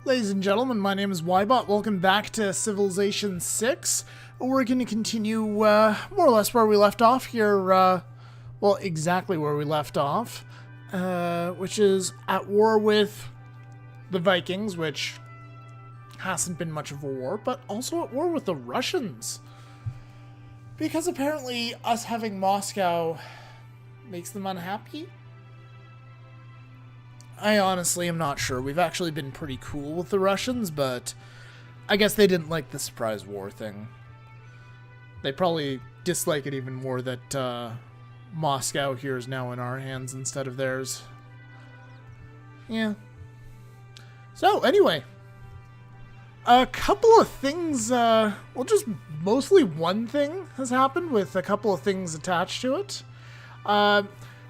Ladies and gentlemen, my name is Ybot. Welcome back to Civilization 6. We're going to continue more or less where we left off here. Well, exactly where we left off. Which is at war with the Vikings, which hasn't been much of a war, but also at war with the Russians. Because apparently us having Moscow makes them unhappy? I honestly am not sure. We've actually been pretty cool with the Russians, but I guess they didn't like the surprise war thing. They probably dislike it even more that Moscow here is now in our hands instead of theirs. Yeah. So, anyway. A couple of things, well, just mostly one thing has happened with a couple of things attached to it.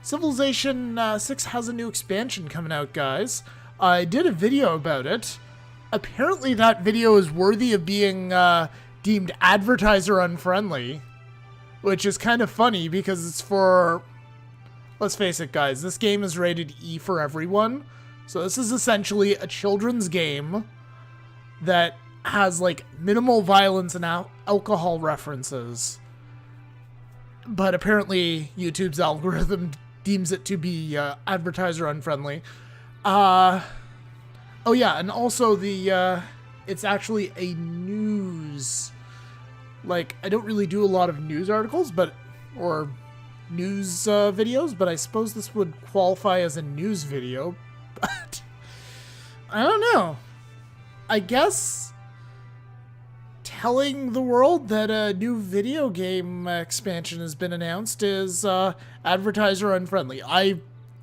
Civilization 6 has a new expansion coming out, guys. I did a video about it. Apparently that video is worthy of being deemed advertiser unfriendly, which is kind of funny because it's for, let's face it, guys, this game is rated E for everyone. So this is essentially a children's game that has like minimal violence and alcohol references. But apparently YouTube's algorithm deems it to be advertiser unfriendly. Oh yeah, and also the it's actually a news. Like, I don't really do a lot of news articles, or news videos, but I suppose this would qualify as a news video. But I don't know. I guess telling the world that a new video game expansion has been announced is advertiser unfriendly. I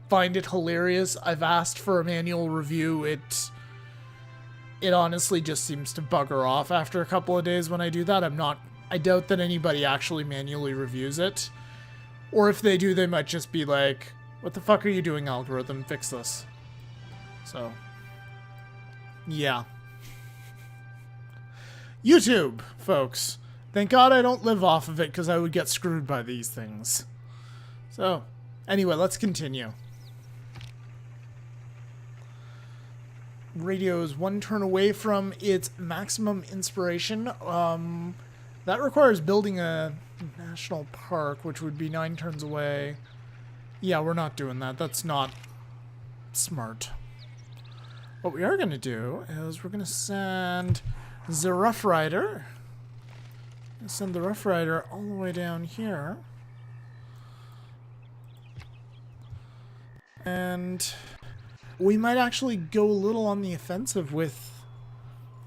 find it hilarious. I've asked for a manual review. It honestly just seems to bugger off after a couple of days when I do that. I doubt that anybody actually manually reviews it. Or if they do, they might just be like, what the fuck are you doing, algorithm? Fix this. So, yeah. YouTube, folks. Thank God I don't live off of it because I would get screwed by these things. So, anyway, let's continue. Radio is one turn away from its maximum inspiration. That requires building a national park, which would be 9 turns away. Yeah, we're not doing that. That's not smart. What we are going to do is we're going to send the Rough Rider. Send the Rough Rider all the way down here. And we might actually go a little on the offensive with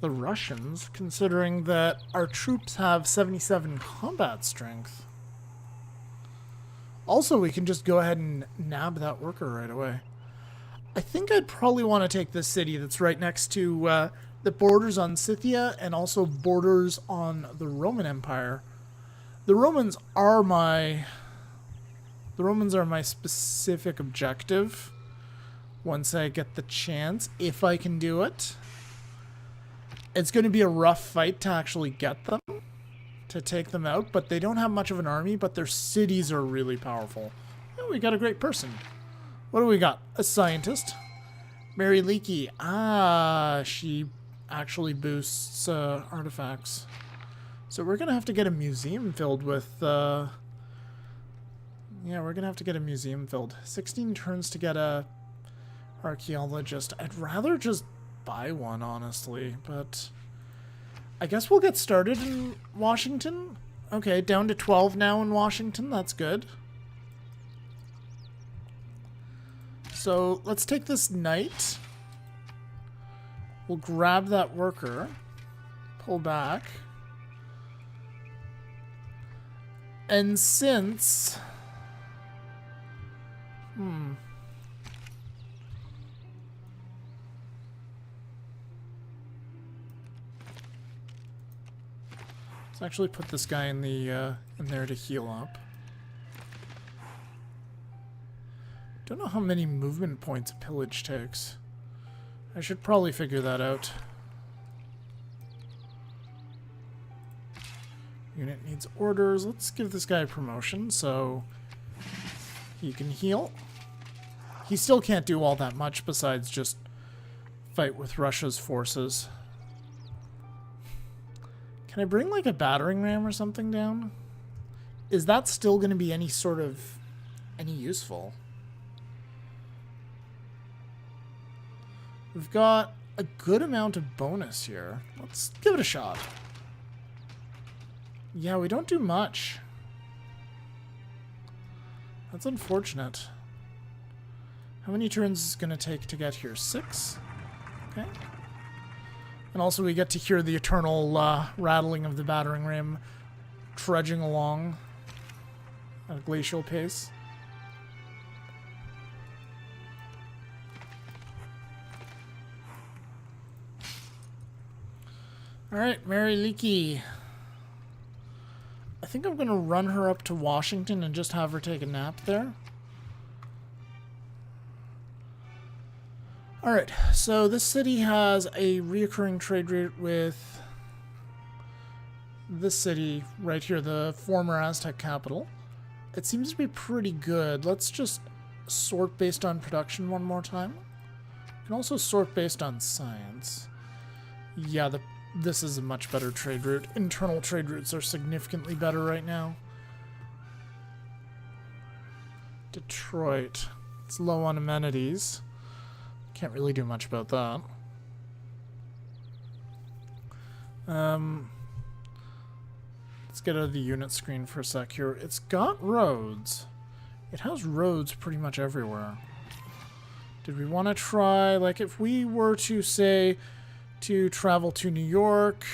the Russians, considering that our troops have 77 combat strength. Also, we can just go ahead and nab that worker right away. I think I'd probably want to take this city that's right next to the borders on Scythia and also borders on the Roman Empire. The Romans are my specific objective once I get the chance, if I can do it. It's going to be a rough fight to actually get them, to take them out, but they don't have much of an army, but their cities are really powerful. Oh, we got a great person. What do we got? A scientist. Mary Leakey. Ah, she actually boosts artifacts. So we're going to have to get a museum filled with... yeah, we're going to have to get a museum filled. 16 turns to get a archaeologist. I'd rather just buy one, honestly, but I guess we'll get started in Washington. Okay, down to 12 now in Washington. That's good. So let's take this knight. We'll grab that worker. Pull back. And since... Let's actually put this guy in the in there to heal up. Don't know how many movement points a pillage takes. I should probably figure that out. Unit needs orders. Let's give this guy a promotion so he can heal. He still can't do all that much besides just fight with Russia's forces. Can I bring like a battering ram or something down? Is that still going to be any useful? We've got a good amount of bonus here. Let's give it a shot. Yeah, we don't do much. That's unfortunate. How many turns is it going to take to get here? 6? Okay. And also we get to hear the eternal rattling of the battering ram trudging along at a glacial pace. Alright, Mary Leakey. I think I'm going to run her up to Washington and just have her take a nap there. Alright, so this city has a reoccurring trade route with this city right here, the former Aztec capital. It seems to be pretty good. Let's just sort based on production one more time. We can also sort based on science. Yeah, this is a much better trade route. Internal trade routes are significantly better right now. Detroit. It's low on amenities. Can't really do much about that. Let's get out of the unit screen for a sec here. It's got roads. It has roads pretty much everywhere. Did we want to try, like, if we were to say to travel to New York,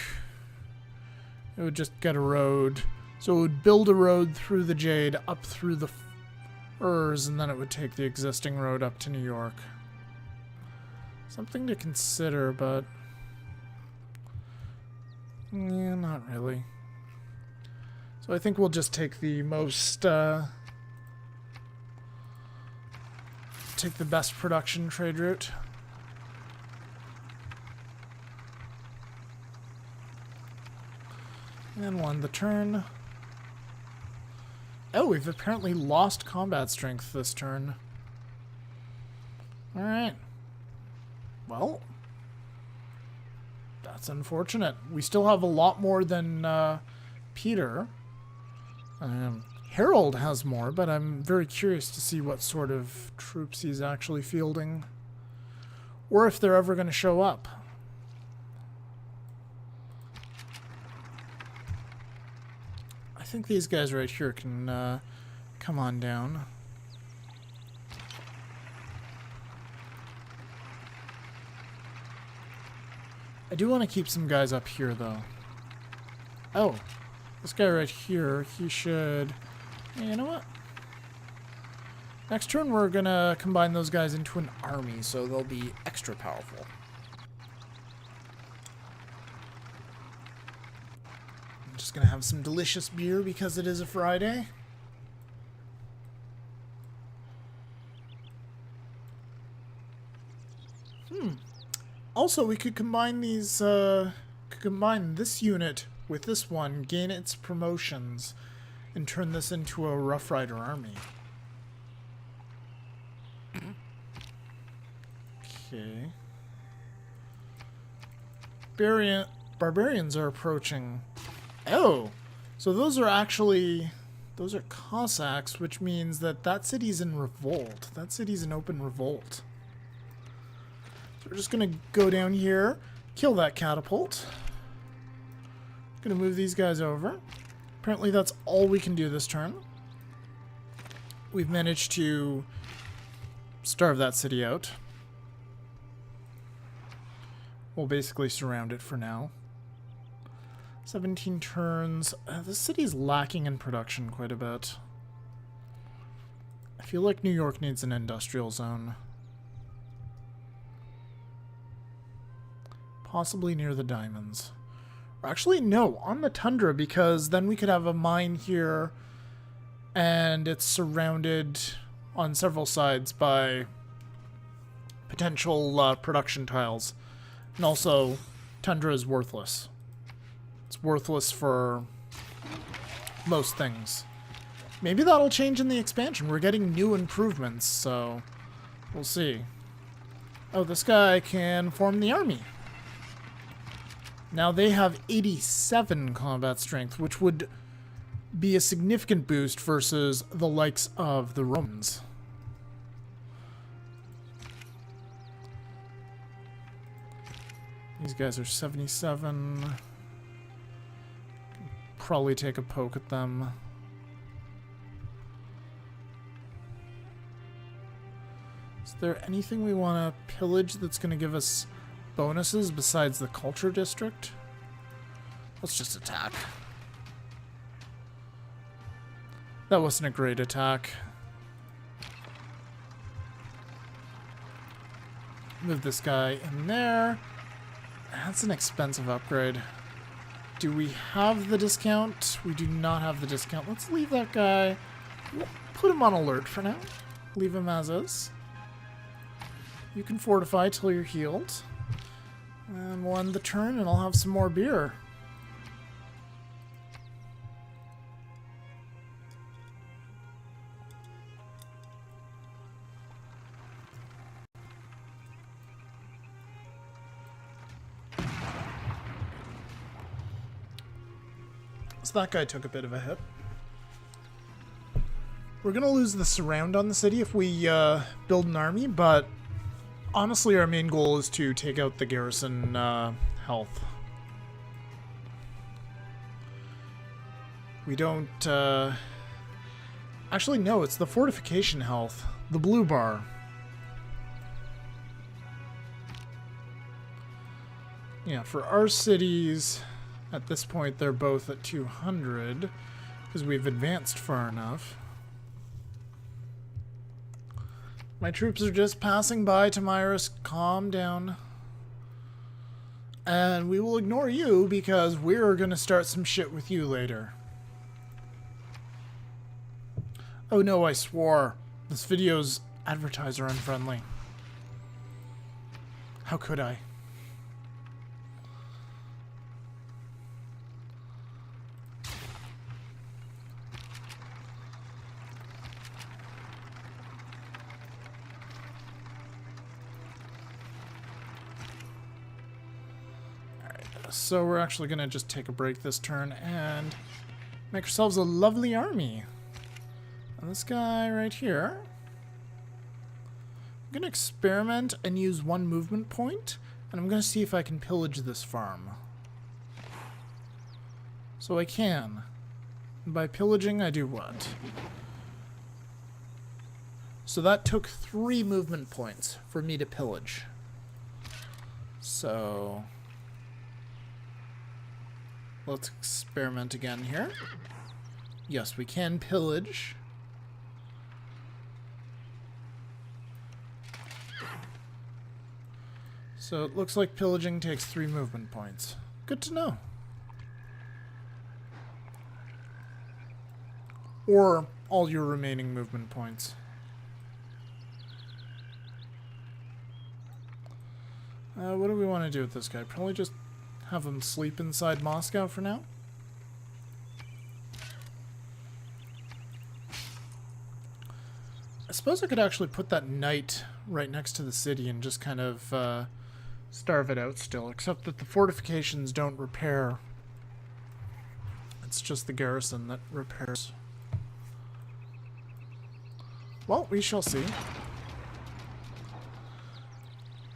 it would just get a road. So it would build a road through the Jade up through the Urs, and then it would take the existing road up to New York. Something to consider, but yeah, not really. So I think we'll just take the most take the best production trade route. And won the turn. Oh, we've apparently lost combat strength this turn. Alright. Well, that's unfortunate. We still have a lot more than Peter. Harold has more, but I'm very curious to see what sort of troops he's actually fielding. Or if they're ever going to show up. I think these guys right here can come on down. I do want to keep some guys up here, though. Oh, this guy right here, he should... You know what? Next turn, we're going to combine those guys into an army, so they'll be extra powerful. I'm just going to have some delicious beer because it is a Friday. Also, we could combine these, combine this unit with this one, gain its promotions, and turn this into a Rough Rider army. Okay. Barbarians are approaching. Oh! So those are actually... Those are Cossacks, which means that that city's in revolt. That city's in open revolt. So we're just going to go down here, kill that catapult. Going to move these guys over. Apparently that's all we can do this turn. We've managed to starve that city out. We'll basically surround it for now. 17 turns. This city's lacking in production quite a bit. I feel like New York needs an industrial zone. Possibly near the diamonds. Or actually, no, on the tundra, because then we could have a mine here, and it's surrounded on several sides by potential production tiles. And also, tundra is worthless. It's worthless for most things. Maybe that'll change in the expansion. We're getting new improvements, so we'll see. Oh, this guy can form the army. Now they have 87 combat strength, which would be a significant boost versus the likes of the Romans. These guys are 77. Probably take a poke at them. Is there anything we want to pillage that's going to give us bonuses besides the culture district? Let's just attack. That wasn't a great attack. Move this guy in there. That's an expensive upgrade. Do we have the discount? We do not have the discount. Let's leave that guy. We'll put him on alert for now. Leave him as is. You can fortify till you're healed. And we'll end the turn and I'll have some more beer. So that guy took a bit of a hit. We're going to lose the surround on the city if we build an army, but honestly our main goal is to take out the garrison health. We don't... Actually, no, it's the fortification health. The blue bar. Yeah, for our cities... At this point, they're both at 200, because we've advanced far enough. My troops are just passing by, Tamiris. Calm down. And we will ignore you, because we're going to start some shit with you later. Oh no, I swore. This video's advertiser unfriendly. How could I? So we're actually going to just take a break this turn and make ourselves a lovely army. And this guy right here, I'm going to experiment and use one movement point, and I'm going to see if I can pillage this farm. So I can. And by pillaging, I do what? So that took 3 movement points for me to pillage. So... let's experiment again here. Yes, we can pillage. So it looks like pillaging takes 3 movement points. Good to know. Or all your remaining movement points. What do we want to do with this guy? Probably just have him sleep inside Moscow for now. I suppose I could actually put that knight right next to the city and just kind of starve it out still, except that the fortifications don't repair. It's just the garrison that repairs. Well, we shall see.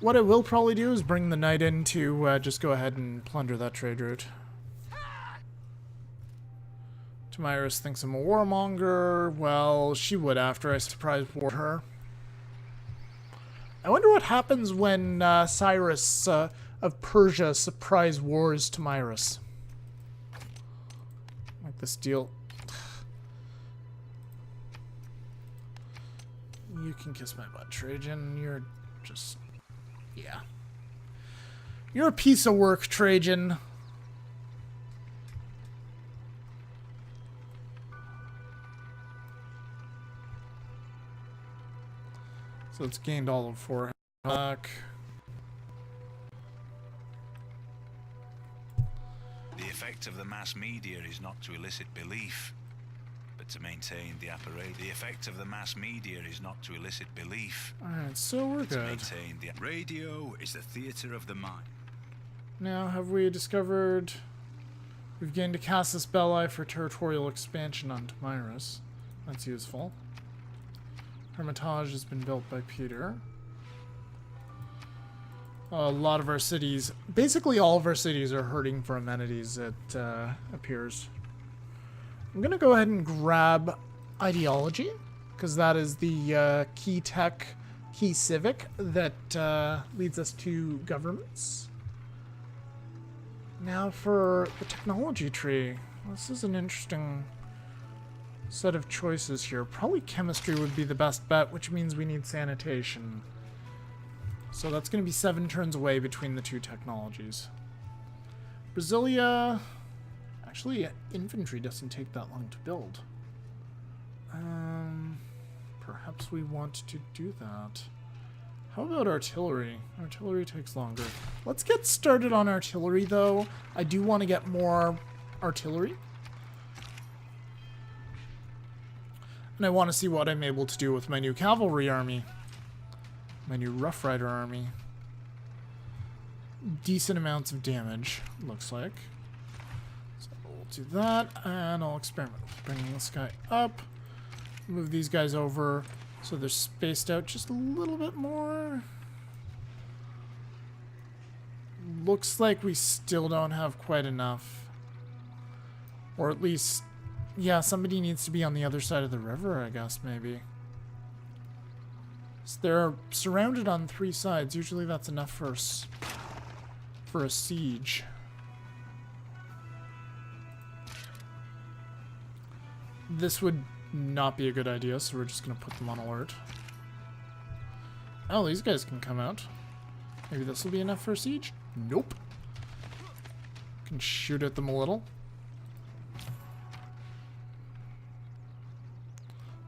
What I will probably do is bring the knight in to just go ahead and plunder that trade route. Tamiris thinks I'm a warmonger. Well, she would after I surprise war her. I wonder what happens when Cyrus of Persia surprise wars Tamiris. Like this deal. You can kiss my butt, Trajan. You're just... yeah. You're a piece of work, Trajan. So it's gained all of 4 back. The effect of the mass media is not to elicit belief, but but to maintain the apparatus. The effect of the mass media is not to elicit belief. Alright, so we're To good. maintain the radio is the theater of the mind. Now, have we discovered... We've gained a Casus Belli for territorial expansion on Tamiris. That's useful. Hermitage has been built by Peter. A lot of our cities... Basically all of our cities are hurting for amenities, it appears. I'm going to go ahead and grab ideology, because that is the key tech, key civic that leads us to governments. Now for the technology tree. This is an interesting set of choices here. Probably chemistry would be the best bet, which means we need sanitation. So that's going to be 7 turns away between the two technologies. Brasilia... Actually, infantry doesn't take that long to build. Perhaps we want to do that. How about artillery? Artillery takes longer. Let's get started on artillery, though. I do want to get more artillery. And I want to see what I'm able to do with my new cavalry army. My new Rough Rider army. Decent amounts of damage, looks like. So we'll do that, and I'll experiment with bringing this guy up. Move these guys over so they're spaced out just a little bit more. Looks like we still don't have quite enough. Or at least, yeah, somebody needs to be on the other side of the river, I guess, maybe. So they're surrounded on 3 sides. Usually that's enough for a siege. This would not be a good idea, so we're just going to put them on alert. Oh, these guys can come out. Maybe this will be enough for a siege? Nope. Can shoot at them a little.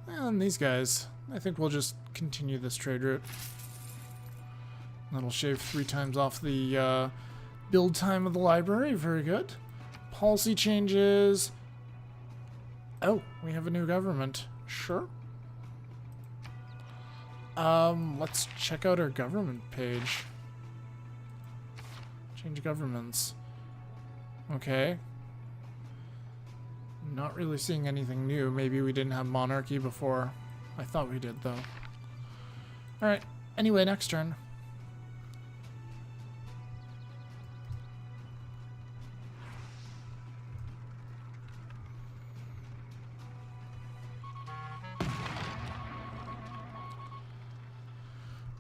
And these guys, I think we'll just continue this trade route. That'll shave 3 times off the build time of the library. Very good. Policy changes. Oh, we have a new government. Sure. Let's check out our government page. Change governments. Okay. Not really seeing anything new. Maybe we didn't have monarchy before. I thought we did, though. Alright. Anyway, next turn.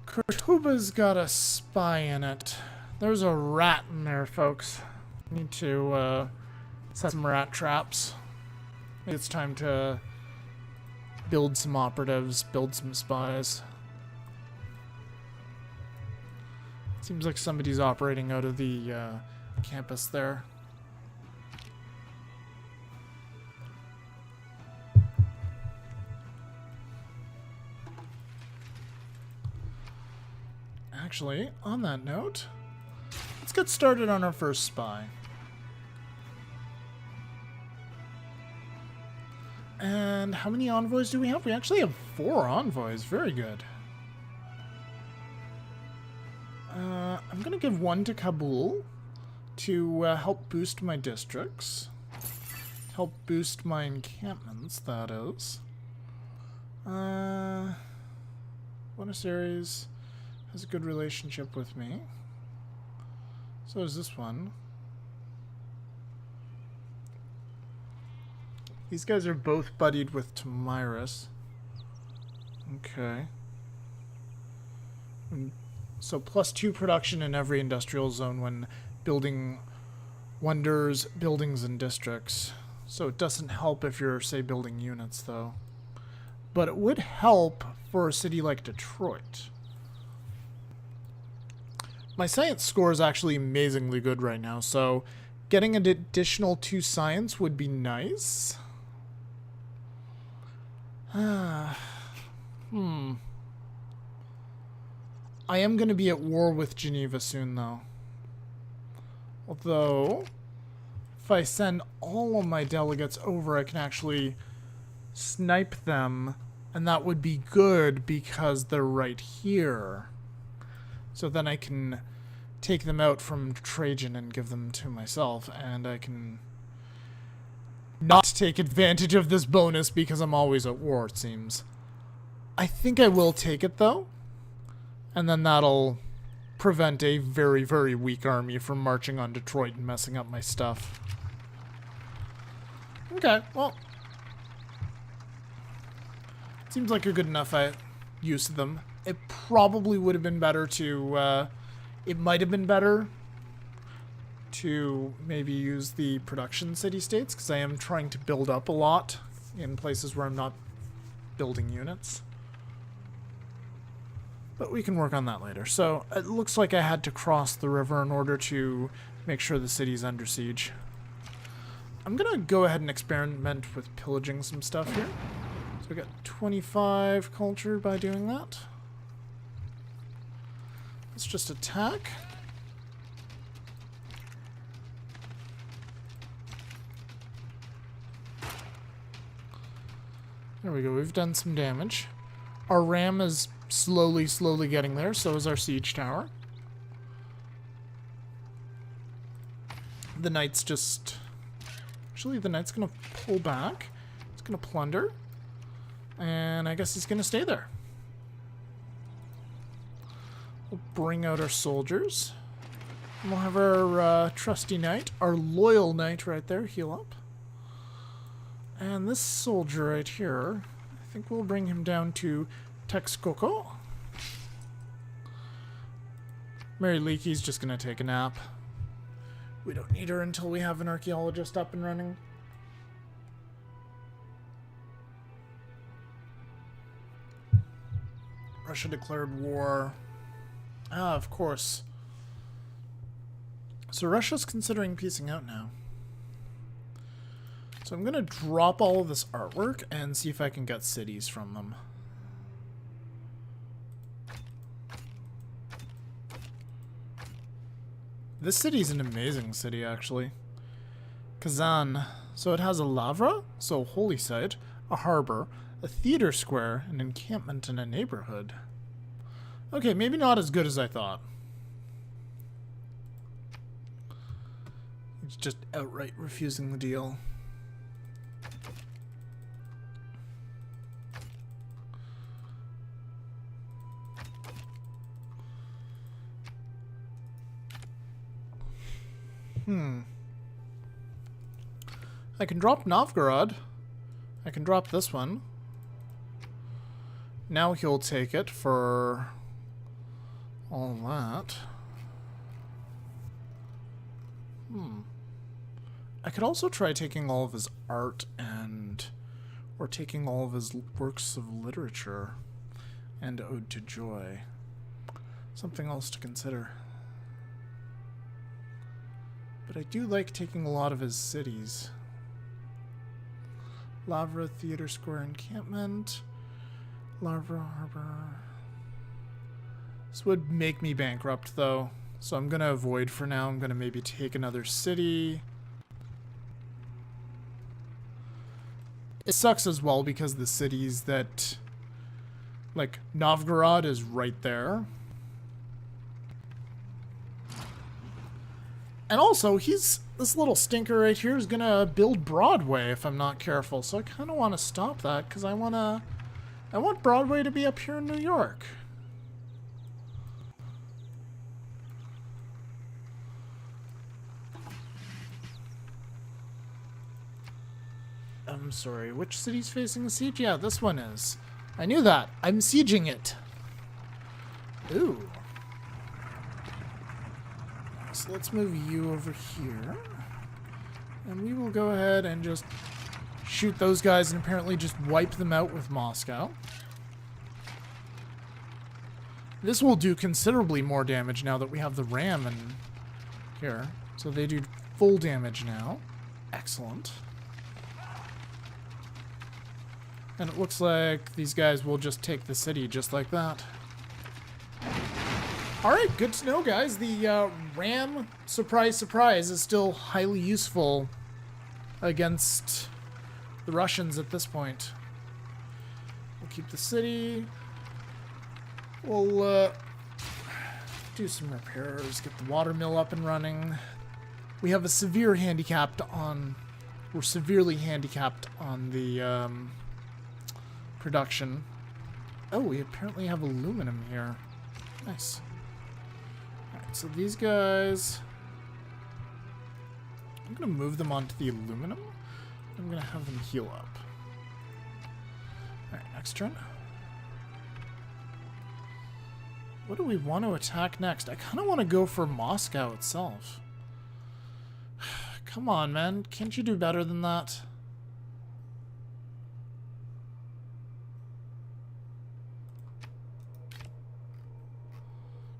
Cordoba's got a spy in it. There's a rat in there, folks. Need to set some rat traps. Maybe it's time to build some operatives, build some spies. Seems like somebody's operating out of the campus there. Actually, on that note, let's get started on our first spy. And how many envoys do we have? We actually have 4 envoys. Very good. I'm going to give 1 to Kabul to help boost my districts. Help boost my encampments, that is. Buenos Aires has a good relationship with me. So is this one. These guys are both buddied with Tamiris. Okay. So +2 production in every industrial zone when building wonders, buildings, and districts. So it doesn't help if you're, say, building units, though. But it would help for a city like Detroit. My science score is actually amazingly good right now, so getting an additional 2 science would be nice. I am going to be at war with Geneva soon, though. Although, if I send all of my delegates over, I can actually snipe them, and that would be good because they're right here. So then I can take them out from Trajan and give them to myself, and I can not take advantage of this bonus because I'm always at war, it seems. I think I will take it, though, and then that'll prevent a very, very weak army from marching on Detroit and messing up my stuff. Okay, well, seems like a good enough use of them. It probably would have been better to, it might have been better to maybe use the production city-states, because I am trying to build up a lot in places where I'm not building units. But we can work on that later. So it looks like I had to cross the river in order to make sure the city's under siege. I'm going to go ahead and experiment with pillaging some stuff here. So we got 25 culture by doing that. Let's just attack. There we go, we've done some damage. Our ram is slowly getting there, so is our siege tower. The knight's just... Actually, the knight's gonna pull back. He's gonna plunder. And I guess he's gonna stay there. We'll bring out our soldiers. And we'll have our trusty knight, our loyal knight right there, heal up. And this soldier right here, I think we'll bring him down to Texcoco. Mary Leakey's just gonna take a nap. We don't need her until we have an archaeologist up and running. Russia declared war. Ah, of course. So Russia's considering piecing out now. So I'm going to drop all of this artwork and see if I can get cities from them. This city's an amazing city, actually. Kazan. So it has a lavra, so holy site, a harbor, a theater square, an encampment, and a neighborhood. Okay, maybe not as good as I thought. It's just outright refusing the deal. I can drop Novgorod. I can drop this one. Now he'll take it for all that. I could also try taking all of his art or taking all of his works of literature and Ode to Joy. Something else to consider. But I do like taking a lot of his cities. Lavra, Theater Square, Encampment. Lavra, Harbor. This would make me bankrupt, though. So I'm going to avoid for now. I'm going to maybe take another city. It sucks as well because the cities that... Like, Novgorod is right there. And also, this little stinker right here is gonna build Broadway if I'm not careful. So I kind of want to stop that because I want Broadway to be up here in New York. I'm sorry, which city's facing the siege? Yeah, this one is. I knew that. I'm sieging it. Ooh. So let's move you over here. And we will go ahead and just shoot those guys and apparently just wipe them out with Moscow. This will do considerably more damage now that we have the ram in here. So they do full damage now. Excellent. And it looks like these guys will just take the city just like that. Alright, good to know, guys. The ram, surprise, surprise, is still highly useful against the Russians at this point. We'll keep the city. We'll do some repairs, get the water mill up and running. We have a severe handicapped on... We're severely handicapped on the production. Oh, we apparently have aluminum here. Nice. Alright, so these guys... I'm going to move them onto the aluminum. I'm going to have them heal up. Alright, next turn. What do we want to attack next? I kind of want to go for Moscow itself. Come on, man. Can't you do better than that?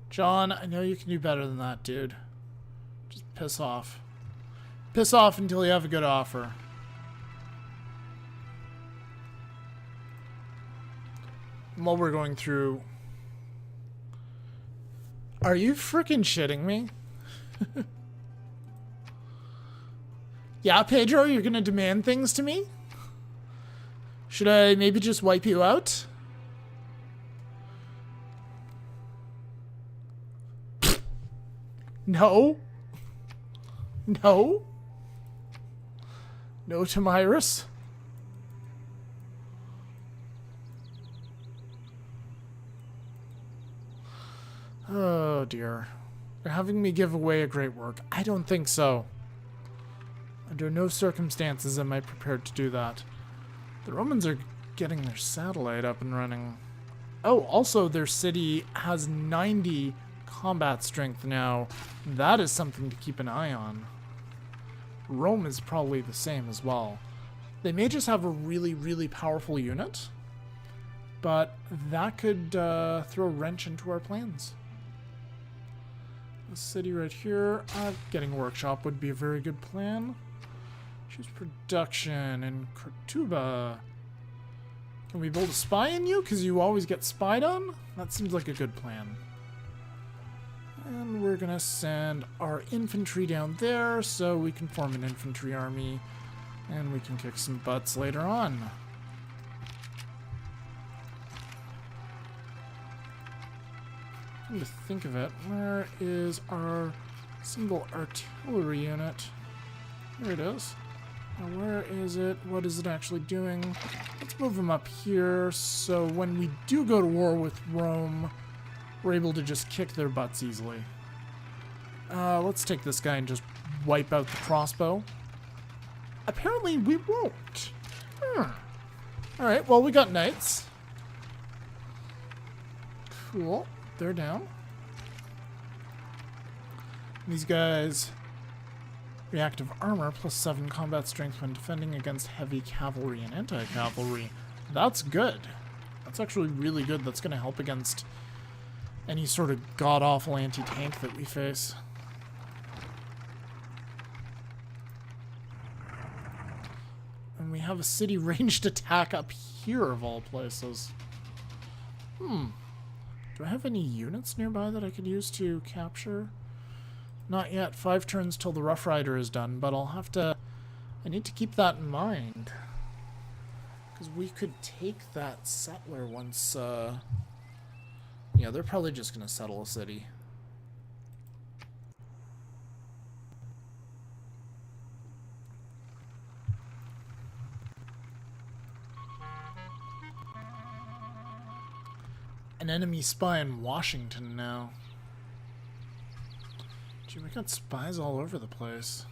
John, I know you can do better than that, dude. Just piss off. Piss off until you have a good offer. And while we're going through... Are you freaking shitting me? Yeah, Pedro, you're gonna demand things to me? Should I maybe just wipe you out? No. No. No, Tamiris. Oh, dear. You're having me give away a great work. I don't think so. Under no circumstances am I prepared to do that. The Romans are getting their satellite up and running. Oh, also their city has 90 combat strength now. That is something to keep an eye on. Rome is probably the same as well. They may just have a really, really powerful unit, but that could throw a wrench into our plans. The city right here, getting a workshop would be a very good plan. Choose production in Cortuba. Can we build a spy in you? Because you always get spied on? That seems like a good plan. And we're going to send our infantry down there so we can form an infantry army. And we can kick some butts later on. Come to think of it, where is our single artillery unit? There it is. Now where is it? What is it actually doing? Let's move them up here so when we do go to war with Rome, we're able to just kick their butts easily. Let's take this guy and just wipe out the crossbow. Apparently we won't. Alright, well we got knights. Cool. They're down. These guys... Reactive armor plus 7 combat strength when defending against heavy cavalry and anti-cavalry. That's good. That's actually really good. That's going to help against any sort of god-awful anti-tank that we face. And we have a city ranged attack up here of all places. Do I have any units nearby that I could use to capture? Not yet. 5 turns till the Rough Rider is done, but I'll have to... I need to keep that in mind. Because we could take that settler once, Yeah, they're probably just going to settle a city. An enemy spy in Washington now. Gee, we got spies all over the place.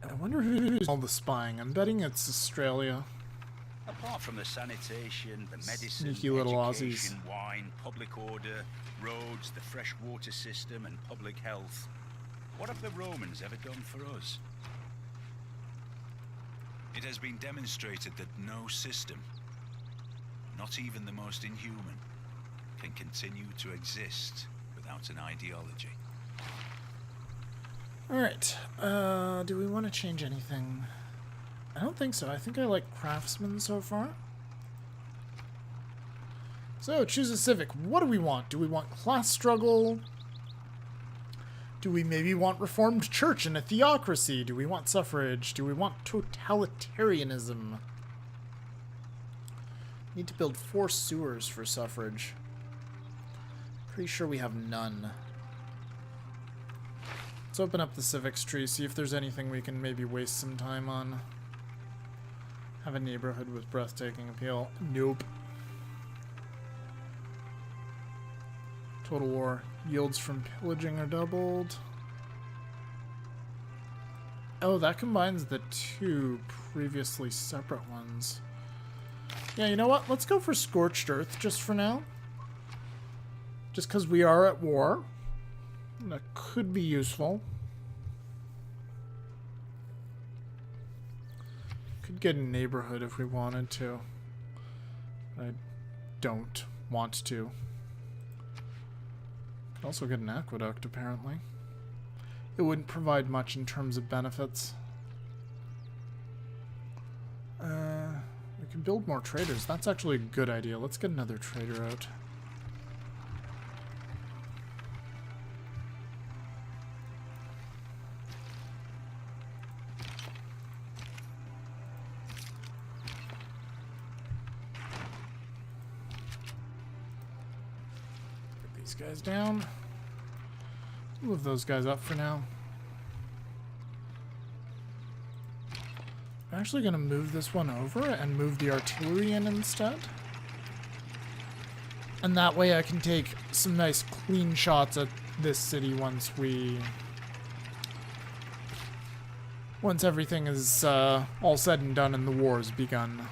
I wonder who's all the spying. I'm betting it's Australia. Apart from the sanitation, the medicine, Sneaky little education, Aussies. wine, public order, roads, the fresh water system, and public health, what have the Romans ever done for us? It has been demonstrated that no system, not even the most inhuman, can continue to exist without an ideology. Alright, do we want to change anything? I don't think so. I think I like craftsmen so far. So, choose a civic. What do we want? Do we want class struggle? Do we maybe want reformed church and a theocracy? Do we want suffrage? Do we want totalitarianism? Need to build 4 sewers for suffrage. Pretty sure we have none. Let's open up the civics tree, see if there's anything we can maybe waste some time on. Have a neighborhood with breathtaking appeal. Nope. Total war. Yields from pillaging are doubled. Oh, that combines the 2 previously separate ones. Yeah, you know what? Let's go for Scorched Earth just for now. Just because we are at war. That could be useful. Could get a neighborhood if we wanted to. I don't want to. Could also get an aqueduct, apparently. It wouldn't provide much in terms of benefits. We can build more traders. That's actually a good idea. Let's get another trader out. Guys down. Move those guys up for now. I'm actually going to move this one over and move the artillery in instead. And that way I can take some nice clean shots at this city once everything is all said and done and the war has begun.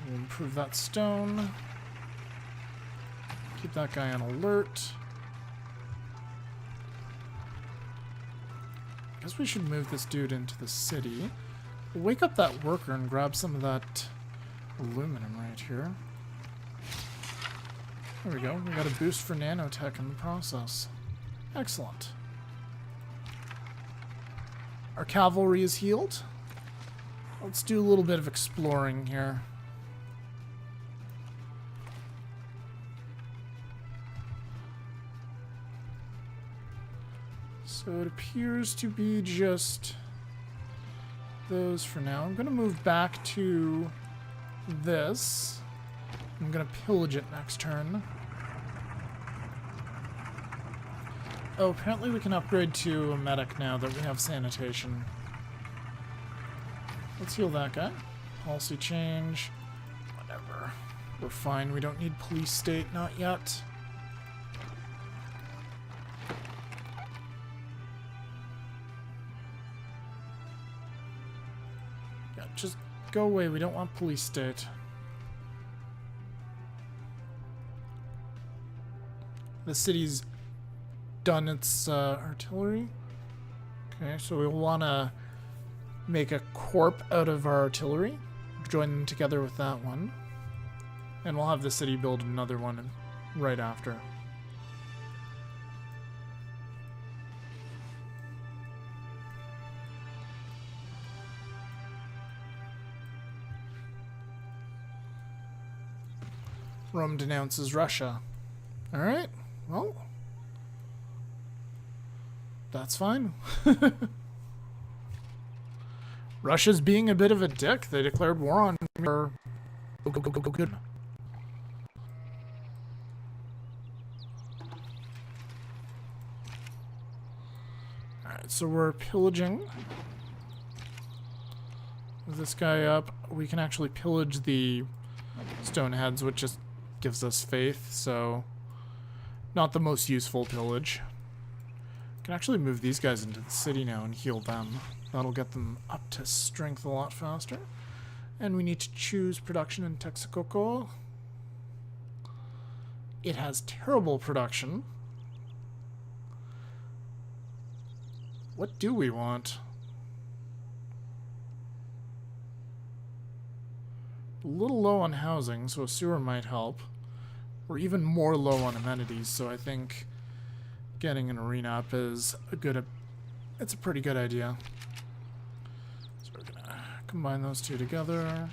We'll improve that stone. Keep that guy on alert. Guess we should move this dude into the city. We'll wake up that worker and grab some of that aluminum right here. There we go. We got a boost for nanotech in the process. Excellent. Our cavalry is healed. Let's do a little bit of exploring here. So it appears to be just those for now. I'm going to move back to this. I'm going to pillage it next turn. Oh, apparently we can upgrade to a medic now that we have sanitation. Let's heal that guy. Policy change. Whatever. We're fine. We don't need police state. Not yet. Just go away. We don't want police state. The city's done its artillery. Okay, so we'll want to make a corp out of our artillery. Join them together with that one. And we'll have the city build another one right after. Rome denounces Russia. Alright, well, that's fine. Russia's being a bit of a dick. They declared war on me. Go. Good. Alright, so we're pillaging. With this guy up, we can actually pillage the stoneheads, which just gives us faith, so not the most useful pillage. Can actually move these guys into the city now and heal them. That'll get them up to strength a lot faster. And we need to choose production in Texcoco. It has terrible production. What do we want? A little low on housing, so a sewer might help. We're even more low on amenities, so I think getting an arena up is it's a pretty good idea. So we're gonna combine those two together.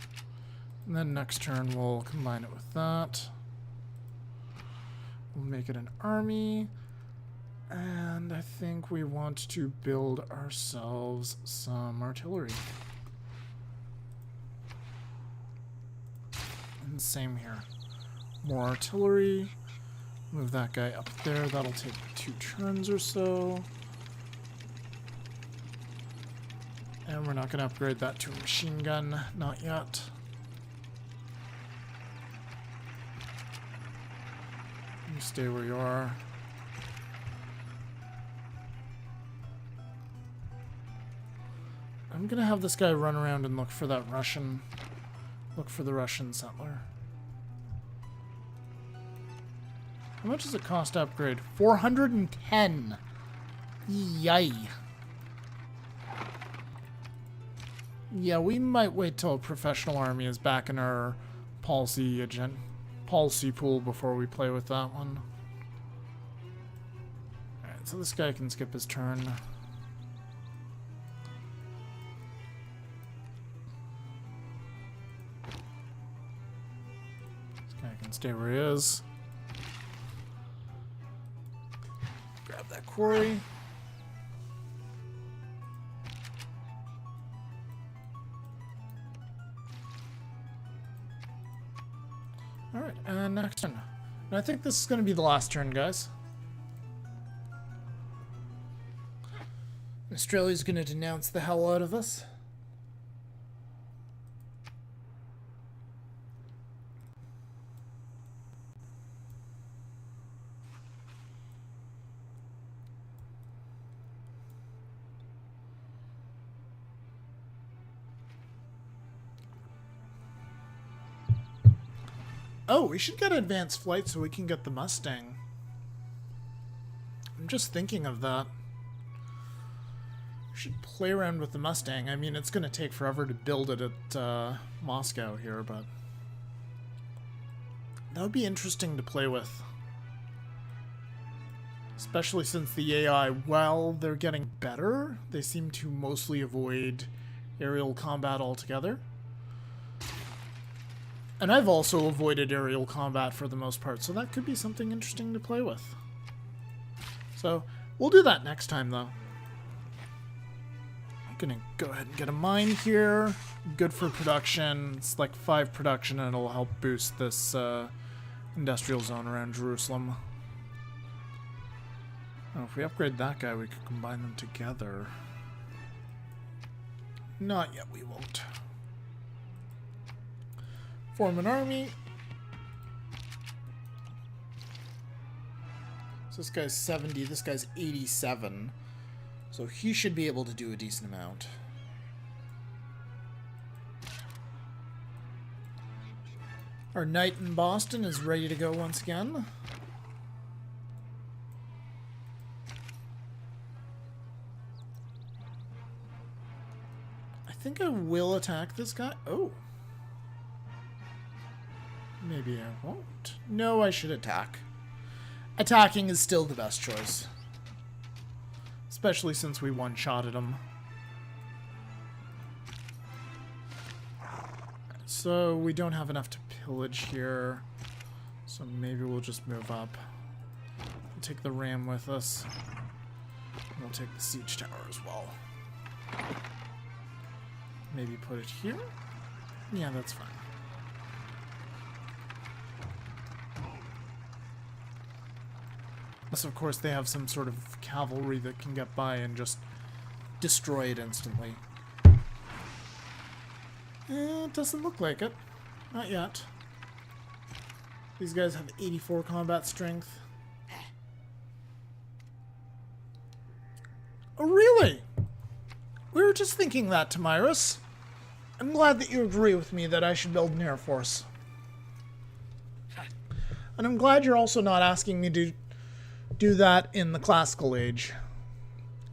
And then next turn we'll combine it with that. We'll make it an army. And I think we want to build ourselves some artillery. And same here. More artillery. Move that guy up there. That'll take 2 turns or so. And we're not going to upgrade that to a machine gun. Not yet. You stay where you are. I'm going to have this guy run around and look for that Russian... Look for the Russian settler. How much does it cost to upgrade? 410. Yay. Yeah, we might wait till a professional army is back in our policy pool before we play with that one. Alright, so this guy can skip his turn. This guy can stay where he is. Grab that quarry. Alright, and next turn. And I think this is going to be the last turn, guys. Australia's going to denounce the hell out of us. Oh, we should get advanced flight so we can get the Mustang. I'm just thinking of that. We should play around with the Mustang. I mean, it's going to take forever to build it at Moscow here, but that would be interesting to play with. Especially since the AI, while they're getting better, they seem to mostly avoid aerial combat altogether. And I've also avoided aerial combat for the most part, so that could be something interesting to play with. So, we'll do that next time, though. I'm gonna go ahead and get a mine here. Good for production. It's like 5 production, and it'll help boost this industrial zone around Jerusalem. Oh, if we upgrade that guy, we could combine them together. Not yet, we won't. Form an army. So this guy's 70, this guy's 87. So he should be able to do a decent amount. Our knight in Boston is ready to go once again. I think I will attack this guy. Oh. Maybe I won't. No, I should attack. Attacking is still the best choice. Especially since we one-shotted him. So we don't have enough to pillage here. So maybe we'll just move up. We'll take the ram with us. And we'll take the siege tower as well. Maybe put it here? Yeah, that's fine. Unless, of course, they have some sort of cavalry that can get by and just destroy it instantly. It doesn't look like it. Not yet. These guys have 84 combat strength. Oh, really? We were just thinking that, Tamiris. I'm glad that you agree with me that I should build an air force. And I'm glad you're also not asking me to do that in the classical age.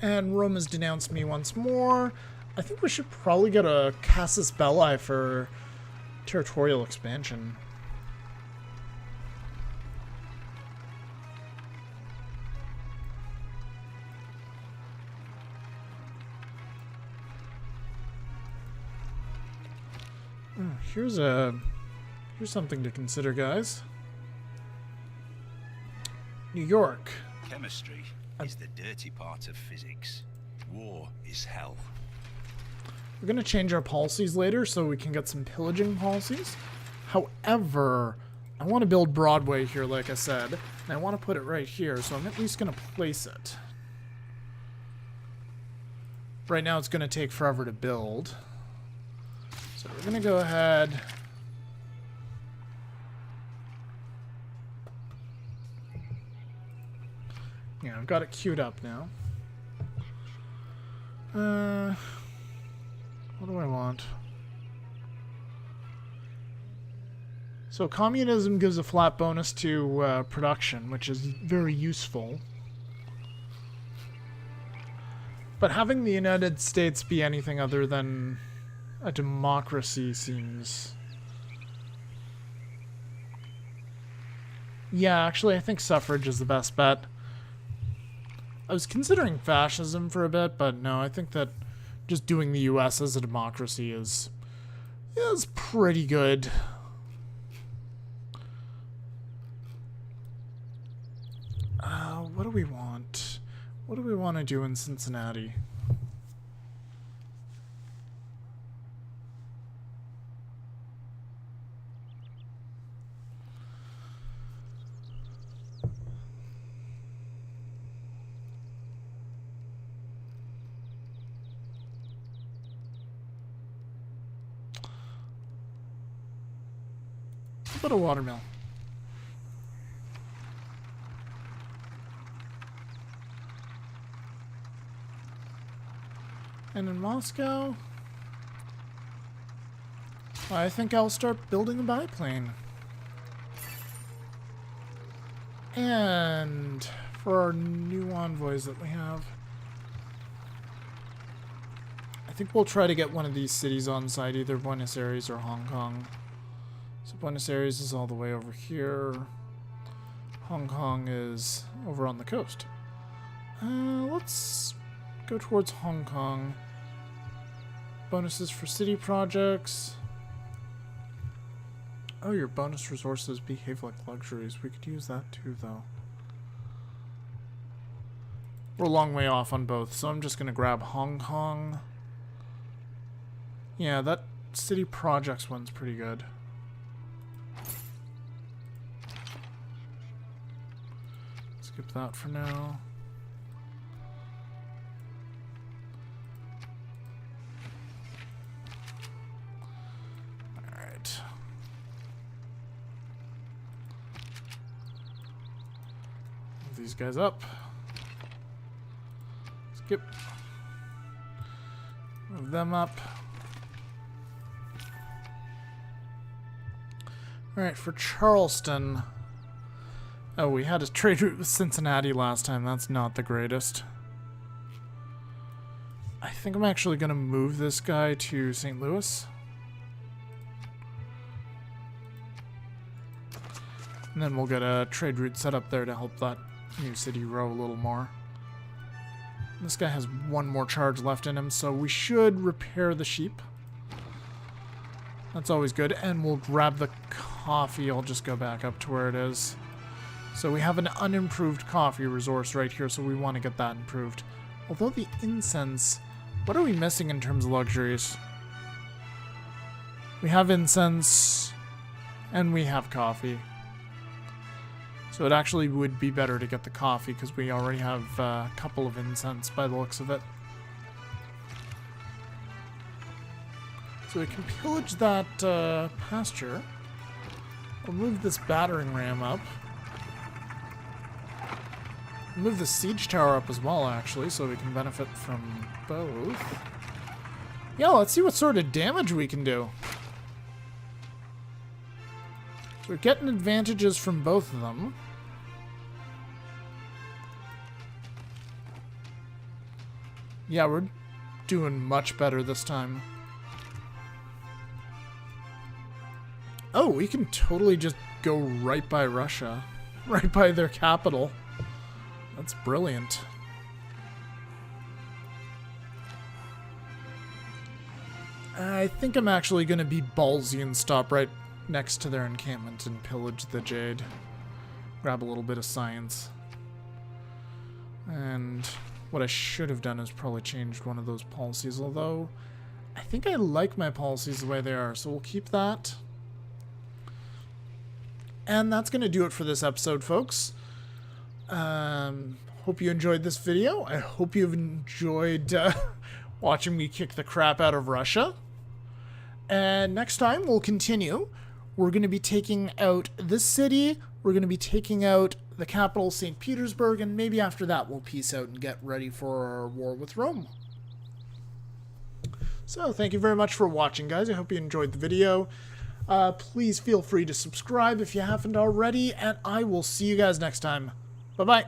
And Rome has denounced me once more. I think we should probably get a casus belli for territorial expansion. Here's something to consider, guys. New York. Chemistry is the dirty part of physics. War is hell. We're going to change our policies later so we can get some pillaging policies. However, I want to build Broadway here, like I said, and I want to put it right here, so I'm at least going to place it. Right now it's going to take forever to build. So we're going to go ahead. Yeah, I've got it queued up now. What do I want? So communism gives a flat bonus to production, which is very useful. But having the United States be anything other than a democracy seems... Yeah, actually I think suffrage is the best bet. I was considering fascism for a bit, but no, I think that just doing the US as a democracy is pretty good. What do we want? What do we want to do in Cincinnati? How about a watermill? And in Moscow, I think I'll start building a biplane. And for our new envoys that we have, I think we'll try to get one of these cities on site, either Buenos Aires or Hong Kong. So Buenos Aires is all the way over here. Hong Kong is over on the coast. Let's go towards Hong Kong. Bonuses for city projects. Oh, your bonus resources behave like luxuries. We could use that too, though. We're a long way off on both, so I'm just going to grab Hong Kong. Yeah, that city projects one's pretty good. Skip that for now. Alright. Move these guys up. Skip. Move them up. Alright, for Charleston. Oh, we had a trade route with Cincinnati last time. That's not the greatest. I think I'm actually going to move this guy to St. Louis. And then we'll get a trade route set up there to help that new city grow a little more. This guy has one more charge left in him, so we should repair the sheep. That's always good. And we'll grab the coffee. I'll just go back up to where it is. So we have an unimproved coffee resource right here, so we want to get that improved. Although the incense... What are we missing in terms of luxuries? We have incense, and we have coffee. So it actually would be better to get the coffee, because we already have a couple of incense by the looks of it. So we can pillage that pasture. We'll move this battering ram up. Move the siege tower up as well, actually, so we can benefit from both. Yeah, let's see what sort of damage we can do. So we're getting advantages from both of them. Yeah, we're doing much better this time. Oh, we can totally just go right by Russia. Right by their capital. That's brilliant. I think I'm actually going to be ballsy and stop right next to their encampment and pillage the jade. Grab a little bit of science. And what I should have done is probably changed one of those policies, although I think I like my policies the way they are, so we'll keep that. And that's going to do it for this episode, folks. Hope you enjoyed this video. I hope you've enjoyed watching me kick the crap out of Russia. And next time we'll continue. We're going to be taking out this city. We're going to be taking out the capital, St. Petersburg, and maybe after that we'll peace out and get ready for our war with Rome. So thank you very much for watching, guys. I hope you enjoyed the video. Please feel free to subscribe if you haven't already, and I will see you guys next time. Bye-bye.